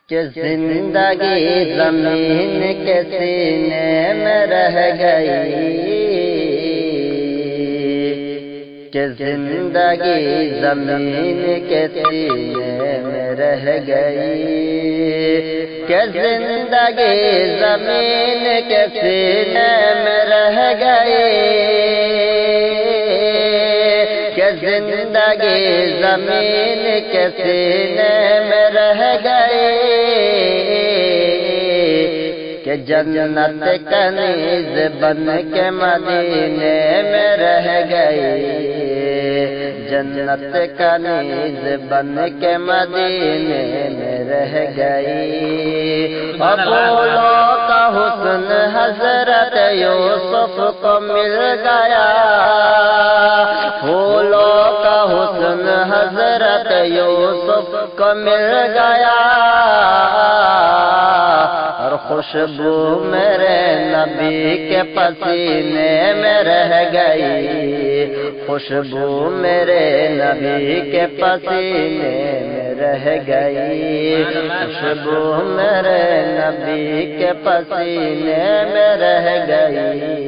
کہ زندگی زمین کے سینے میں رہ گئی، کہ زندگی زمین کے سینے میں رہ گئی، کہ زندگی زمین کے سینے میں رہ گئی، کہ زندگی زمین کے سینے میں رہ گئی، کہ جنت کنیز بن کے مدینے میں رہ گئی، جنت کنیز بن کے مدینے میں رہ گئی۔ پھولوں کا حسن حضرت یوسف کو مل گیا، پھولوں کا حسن حضرت یوسف کو مل گیا، اور خوشبو میرے نبی کے پسینے میں رہ گئی، خوشبو میرے نبی کے پسینے میں رہ گئی، خوشبو میرے نبی کے پسینے میں رہ گئی۔